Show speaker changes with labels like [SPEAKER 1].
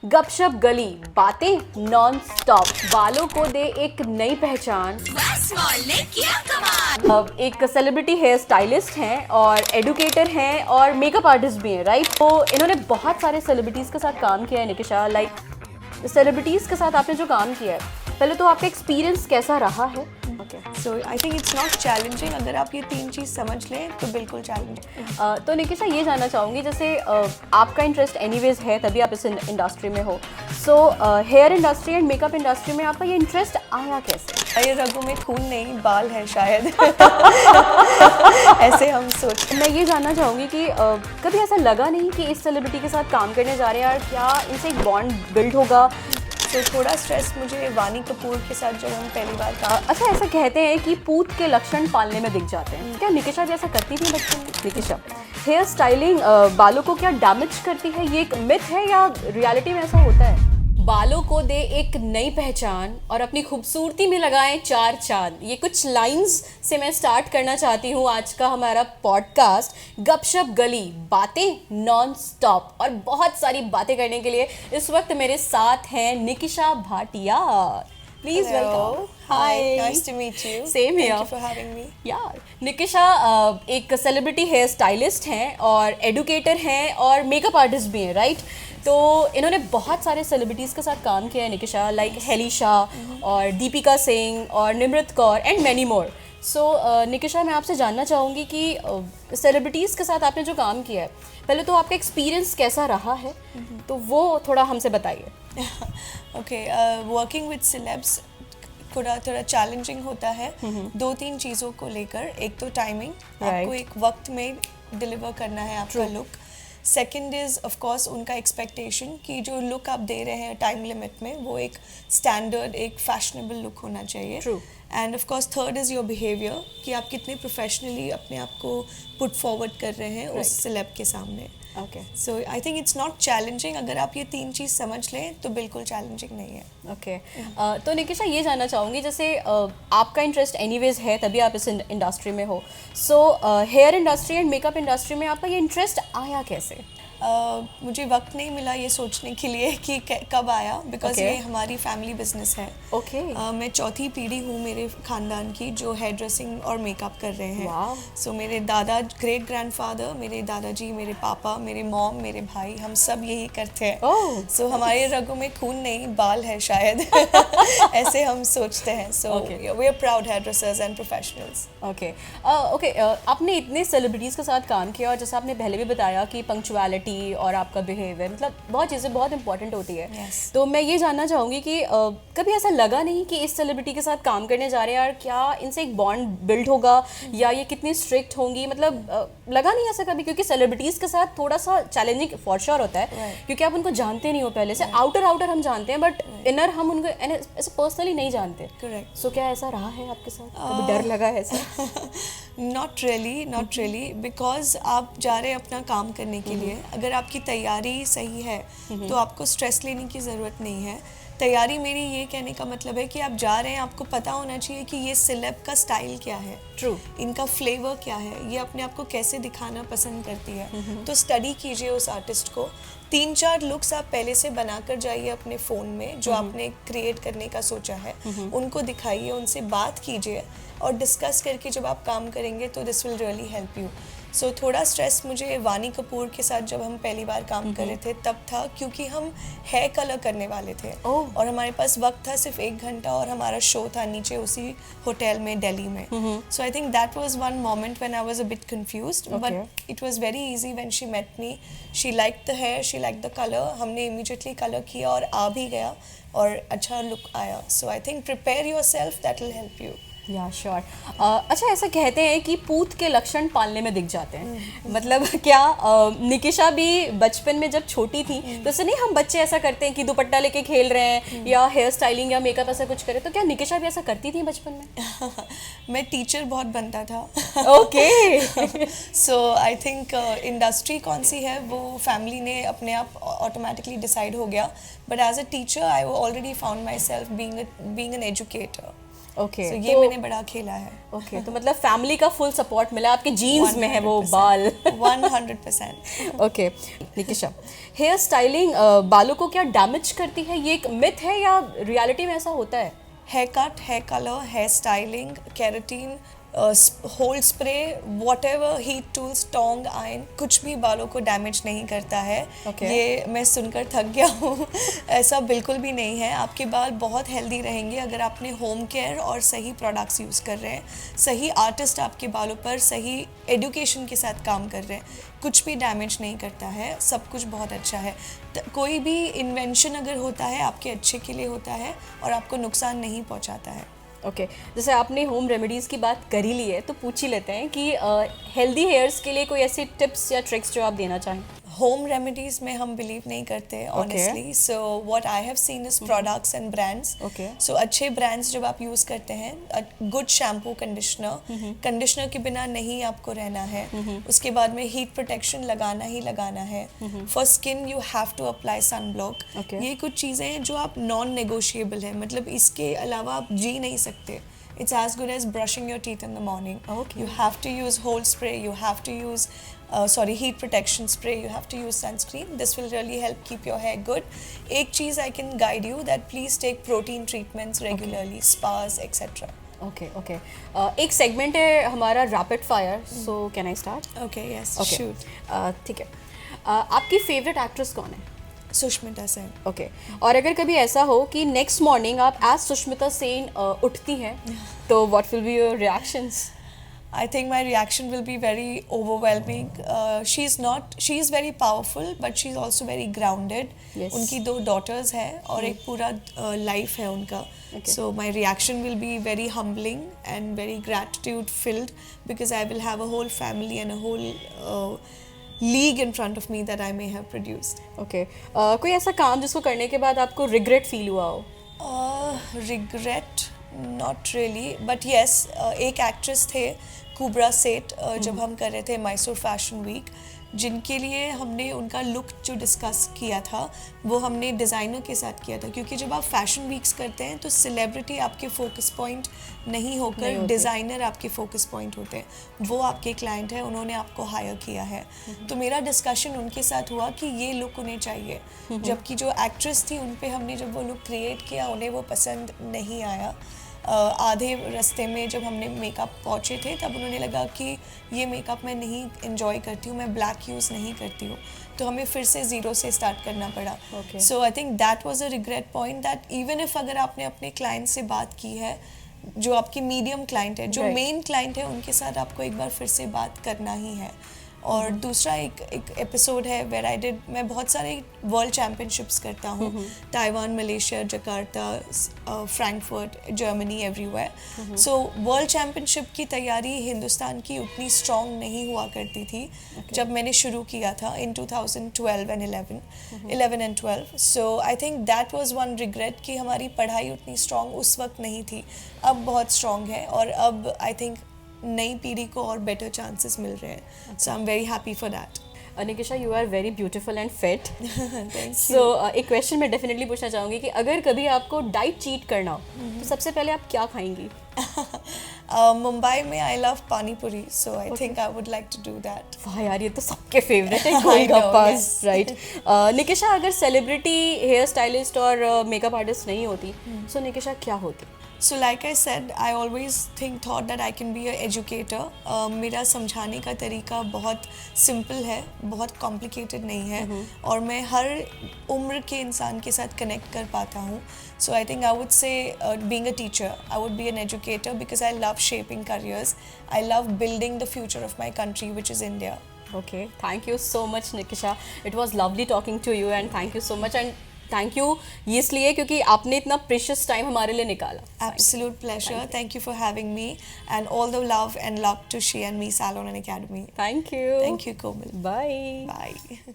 [SPEAKER 1] गपशप गली, बातें नॉन स्टॉप, बालों को दे एक नई पहचान।
[SPEAKER 2] ने किया कमाल।
[SPEAKER 1] एक सेलिब्रिटी हेयर स्टाइलिस्ट हैं और एडुकेटर हैं और मेकअप आर्टिस्ट भी हैं, राइट? तो इन्होंने बहुत सारे सेलिब्रिटीज़ के साथ काम किया है। निकिशा, लाइक सेलिब्रिटीज़ के साथ आपने जो काम किया है, पहले तो आपका एक्सपीरियंस कैसा रहा है?
[SPEAKER 3] So I think it's not challenging. अगर आप ये तीन चीज़ समझ लें तो बिल्कुल चैलेंजिंग।
[SPEAKER 1] तो निकिशा, ये जानना चाहूँगी, जैसे आपका इंटरेस्ट एनीवेज है तभी आप इस इंडस्ट्री में हो। So here industry and makeup industry में आपका ये इंटरेस्ट आया कैसे?
[SPEAKER 3] ये रगों में खून नहीं, बाल है शायद। ऐसे हम सोच।
[SPEAKER 1] मैं ये जानना चाहूँगी कि कभी ऐसा लगा नहीं कि इस सेलिब्रिटी के साथ काम करने जा रहे हैं, यार क्या इनसे एक बॉन्ड बिल्ड होगा?
[SPEAKER 3] तो थोड़ा स्ट्रेस मुझे वानी कपूर के साथ जब हम पहली बार काम।
[SPEAKER 1] अच्छा, ऐसा कहते हैं कि पूत के लक्षण पालने में दिख जाते हैं। क्या निकिशा भी ऐसा करती थी बचपन में? निकिशा, हेयर स्टाइलिंग बालों को क्या डैमेज करती है? ये एक मिथ है या रियलिटी में ऐसा होता है? बालों को दे एक नई पहचान और अपनी खूबसूरती में लगाएं चार चांद। ये कुछ लाइंस से मैं स्टार्ट करना चाहती हूँ आज का हमारा पॉडकास्ट गपशप गली, बातें नॉन स्टॉप। और बहुत सारी बातें करने के लिए इस वक्त मेरे साथ हैं Nikisha Bhatia. Please welcome.
[SPEAKER 3] Hi, nice to meet you.
[SPEAKER 1] Same here.
[SPEAKER 3] Thank you for having me.
[SPEAKER 1] यार निकिशा एक सेलिब्रिटी हेयर स्टाइलिस्ट हैं और एडुकेटर हैं और मेकअप आर्टिस्ट भी हैं, राइट? तो इन्होंने बहुत सारे सेलिब्रिटीज़ के साथ काम किया है निकिशा, लाइक हेलिशा और दीपिका सिंह और Nimrit Kaur and many more. So Nikisha, मैं आपसे जानना चाहूँगी कि सेलिब्रिटीज़ के साथ आपने जो काम किया है, पहले तो आपका एक्सपीरियंस कैसा रहा है, तो वो थोड़ा हमसे बताइए।
[SPEAKER 3] ओके, वर्किंग विद सेलेब्स थोड़ा चैलेंजिंग होता है दो तीन चीज़ों को लेकर। एक तो टाइमिंग, आपको एक वक्त में डिलीवर करना है आपका look. Second is of course उनका एक्सपेक्टेशन कि जो लुक आप दे रहे हैं टाइम लिमिट में वो एक स्टैंडर्ड, एक फैशनेबल लुक होना चाहिए। End of course third is your behaviour, कि आप कितने प्रोफेशनली अपने आप को पुट फॉरवर्ड कर रहे हैं उस सेलेब के सामने।
[SPEAKER 1] Okay,
[SPEAKER 3] so I think it's not challenging. अगर आप ये तीन चीज़ समझ लें तो बिल्कुल चैलेंजिंग नहीं है।
[SPEAKER 1] ओके, तो निकिशा, ये जानना चाहूँगी, जैसे आपका इंटरेस्ट एनीवेज है तभी आप इस इंडस्ट्री में हो। So here industry and makeup industry में आपका ये इंटरेस्ट आया कैसे?
[SPEAKER 3] मुझे वक्त नहीं मिला ये सोचने के लिए कि कब आया, बिकॉज ये हमारी फैमिली बिजनेस है।
[SPEAKER 1] ओके,
[SPEAKER 3] मैं चौथी पीढ़ी हूँ मेरे खानदान की जो हेयर ड्रेसिंग और मेकअप कर रहे हैं। सो मेरे दादा, ग्रेट ग्रैंडफादर, मेरे दादाजी, मेरे पापा, मेरे मॉम, मेरे भाई, हम सब यही करते हैं। सो हमारे रगों में खून नहीं, बाल है शायद। ऐसे हम सोचते हैं। So we are proud hair dressers and professionals.
[SPEAKER 1] Okay, आपने इतने सेलिब्रिटीज़ के साथ काम किया और जैसे आपने पहले भी बताया कि पंक्चुअलिटी और आपका बिहेवियर, मतलब बहुत चीज़ें बहुत इंपॉर्टेंट होती है। तो मैं ये जानना चाहूँगी कि कभी ऐसा लगा नहीं कि इस सेलिब्रिटी के साथ काम करने जा रहे हैं, यार क्या इनसे एक बॉन्ड बिल्ड होगा या ये कितनी स्ट्रिक्ट होंगी? मतलब लगा नहीं ऐसा कभी? क्योंकि सेलिब्रिटीज़ के साथ थोड़ा सा चैलेंजिंग फॉर श्योर होता है, क्योंकि आप उनको जानते नहीं हो पहले से। आउटर हम जानते हैं, बट इनर हम उनको ऐसे पर्सनली नहीं जानते।
[SPEAKER 3] करेक्ट।
[SPEAKER 1] सो क्या ऐसा रहा है आपके साथ? कभी डर लगा है ऐसा?
[SPEAKER 3] नॉट रियली, बिकॉज आप जा रहे हैं अपना काम करने के लिए। अगर आपकी तैयारी सही है तो आपको स्ट्रेस लेने की ज़रूरत नहीं है। तैयारी, मेरी ये कहने का मतलब है कि आप जा रहे हैं, आपको पता होना चाहिए कि ये सेलेब का स्टाइल क्या है, इनका फ्लेवर क्या है, ये अपने आप को कैसे दिखाना पसंद करती है। तो स्टडी कीजिए उस आर्टिस्ट को। 3-4 लुक्स आप पहले से बनाकर जाइए अपने फ़ोन में, जो आपने क्रिएट करने का सोचा है, उनको दिखाइए, उनसे बात कीजिए और डिस्कस करके जब आप काम करेंगे तो this will really help you. So थोड़ा स्ट्रेस मुझे वानी कपूर के साथ जब हम पहली बार काम कर रहे थे तब था, क्योंकि हम हेयर कलर करने वाले थे और हमारे पास वक्त था सिर्फ 1 घंटा और हमारा शो था नीचे उसी होटल में दिल्ली में। So I think that was one moment when I was a bit confused, but it was very easy when she met me. She liked the hair, she liked the colour. हमने immediately colour किया और आ भी गया और अच्छा look आया। So I think prepare yourself, that will help you.
[SPEAKER 1] Yeah sure. अच्छा, ऐसा कहते हैं कि पूत के लक्षण पालने में दिख जाते हैं। मतलब क्या निकिशा भी बचपन में जब छोटी थी तो ऐसे नहीं, हम बच्चे ऐसा करते हैं कि दुपट्टा लेके खेल रहे हैं या हेयर स्टाइलिंग या मेकअप ऐसा कुछ करें, तो क्या निकिशा भी ऐसा करती थी बचपन में?
[SPEAKER 3] मैं टीचर बहुत बनता था।
[SPEAKER 1] Okay.
[SPEAKER 3] So I think industry कौन सी है वो फैमिली ने अपने आप ऑटोमेटिकली डिसाइड हो गया, but as a teacher I already found myself being an educator.
[SPEAKER 1] Okay,
[SPEAKER 3] So ये
[SPEAKER 1] तो-
[SPEAKER 3] मैंने बड़ा खेला है।
[SPEAKER 1] ओके तो मतलब फैमिली का फुल सपोर्ट मिला, आपके जीन्स में है वो
[SPEAKER 3] 100%,
[SPEAKER 1] बाल।
[SPEAKER 3] 100%।
[SPEAKER 1] ओके निकिशा, हेयर स्टाइलिंग बालों को क्या डैमेज करती है, ये एक मिथ है या रियलिटी में ऐसा होता है?
[SPEAKER 3] Hair cut, hair colour, hair styling, keratin, hold spray, whatever, heat tools, tong, iron, कुछ भी बालों को डैमेज नहीं करता है।
[SPEAKER 1] Okay.
[SPEAKER 3] ये मैं सुनकर थक गया हूँ। ऐसा बिल्कुल भी नहीं है। आपके बाल बहुत हेल्दी रहेंगे अगर आपने होम केयर और सही प्रोडक्ट्स यूज़ कर रहे हैं, सही आर्टिस्ट आपके बालों पर सही एडुकेशन के साथ काम कर रहे हैं। कुछ भी डैमेज नहीं करता है, सब कुछ बहुत अच्छा है। कोई भी इन्वेंशन अगर होता है आपके अच्छे के लिए होता है और आपको नुकसान नहीं पहुँचाता है।
[SPEAKER 1] ओके जैसे आपने होम रेमेडीज़ की बात कर ही ली है तो पूछ ही लेते हैं कि हेल्दी हेयर्स के लिए कोई ऐसी टिप्स या ट्रिक्स जो आप देना चाहें?
[SPEAKER 3] होम रेमेडीज में हम बिलीव नहीं करते honestly. So what I have seen is products and brands.
[SPEAKER 1] Okay.
[SPEAKER 3] सो अच्छे ब्रांड्स जब आप यूज़ करते हैं, गुड शैम्पू, कंडीशनर, कंडीशनर के बिना नहीं आपको रहना है। उसके बाद में हीट प्रोटेक्शन लगाना ही लगाना है। For skin you have to apply sun block.
[SPEAKER 1] Okay.
[SPEAKER 3] ये कुछ चीज़ें हैं जो आप नॉन नेगोशिएबल है, मतलब इसके अलावा आप जी नहीं सकते। It's as good as brushing your teeth in the morning.
[SPEAKER 1] Okay.
[SPEAKER 3] You have to use whole spray. You have to use, heat protection spray. You have to use sunscreen. This will really help keep your hair good. एक चीज़ I can guide you that please take protein treatments regularly, spas, etc.
[SPEAKER 1] Okay okay एक segment है हमारा rapid fire, so can I start?
[SPEAKER 3] Okay, yes,
[SPEAKER 1] okay
[SPEAKER 3] shoot.
[SPEAKER 1] ठीक है। आपकी favourite actress कौन है?
[SPEAKER 3] Sushmita Sen.
[SPEAKER 1] Okay और अगर कभी ऐसा हो कि नेक्स्ट मॉर्निंग आप एज सुष्मिता सेन उठती हैं तो what will be your reactions?
[SPEAKER 3] I think my reaction will be very overwhelming. She is very powerful, but she's also very grounded.
[SPEAKER 1] Yes.
[SPEAKER 3] उनकी 2 daughters हैं और एक पूरा life है उनका.
[SPEAKER 1] Okay.
[SPEAKER 3] So my reaction will be very humbling and very gratitude filled because I will have a whole family and a whole league in front of me that I may have produced.
[SPEAKER 1] Okay कोई ऐसा काम जिसको करने के बाद आपको regret feel हुआ हो?
[SPEAKER 3] Regret, not really, but yes, एक एक्ट्रेस थे कुब्रा सेठ, जब हम कर रहे थे मैसूर फैशन वीक, जिनके लिए हमने उनका लुक जो डिस्कस किया था वो हमने डिज़ाइनर के साथ किया था, क्योंकि जब आप फैशन वीक्स करते हैं तो सेलिब्रिटी आपके फोकस पॉइंट नहीं होकर डिज़ाइनर आपके फोकस पॉइंट होते हैं। वो आपके क्लाइंट हैं, उन्होंने आपको हायर किया है। तो मेरा डिस्कशन उनके साथ हुआ कि ये लुक उन्हें चाहिए, जबकि जो एक्ट्रेस थी उन पे हमने जब वो लुक क्रिएट किया उन्हें वो पसंद नहीं आया। आधे रास्ते में जब हमने मेकअप पहुँचे थे तब उन्होंने लगा कि ये मेकअप मैं नहीं इन्जॉय करती हूँ, मैं ब्लैक यूज़ नहीं करती हूँ, तो हमें फिर से ज़ीरो से स्टार्ट करना पड़ा। So I think that was a regret point, that even if अगर आपने अपने क्लाइंट से बात की है, जो आपकी मीडियम क्लाइंट है, जो मेन क्लाइंट है, उनके साथ आपको एक बार फिर से बात करना ही है। और दूसरा एक एपिसोड है वेयर आई डिड, मैं बहुत सारे वर्ल्ड चैम्पियनशिप्स करता हूँ, Taiwan, Malaysia, Jakarta, Frankfurt, Germany, everywhere. So world championship की तैयारी हिंदुस्तान की उतनी स्ट्रॉन्ग नहीं हुआ करती थी जब मैंने शुरू किया था इन 2012 and 11 and 12। So I think that was one regret कि हमारी पढ़ाई उतनी स्ट्रॉन्ग उस वक्त नहीं थी, अब बहुत स्ट्रॉन्ग है और अब आई थिंक नई पीढ़ी को और बेटर चांसेस मिल रहे हैं। So I am very happy for that.
[SPEAKER 1] Nikisha, you are very beautiful and fit.
[SPEAKER 3] Thank
[SPEAKER 1] so एक क्वेश्चन मैं डेफिनेटली पूछना चाहूँगी कि अगर कभी आपको डाइट चीट करना हो तो सबसे पहले आप क्या खाएंगी?
[SPEAKER 3] मुंबई में आई love pani puri, so I think I would like to do that.
[SPEAKER 1] वाह यार, ये तो सबके फेवरेट है, गोलगप्पास, राइट? निकिशा, अगर सेलिब्रिटी, हेयर स्टाइलिस्ट और मेकअप आर्टिस्ट नहीं होती सो निकिशा क्या होती?
[SPEAKER 3] So like I said, I always thought that I can be a educator. मेरा समझाने का तरीका बहुत सिंपल है, बहुत कॉम्प्लिकेटेड नहीं है, और मैं हर उम्र के इंसान के साथ कनेक्ट कर पाता हूँ. So I think I would say being a teacher, I would be an educator because I love shaping careers. I love building the future of my country, which is India.
[SPEAKER 1] Okay, thank you so much Nikisha. It was lovely talking to you and thank you so much, and thank you ये इसलिए क्योंकि आपने इतना precious time हमारे लिए निकाला.
[SPEAKER 3] Absolute pleasure. Thank you for having me, and all the love and luck to She and Me Salon and Academy.
[SPEAKER 1] Thank you.
[SPEAKER 3] Thank you, Komal.
[SPEAKER 1] Bye.
[SPEAKER 3] Bye.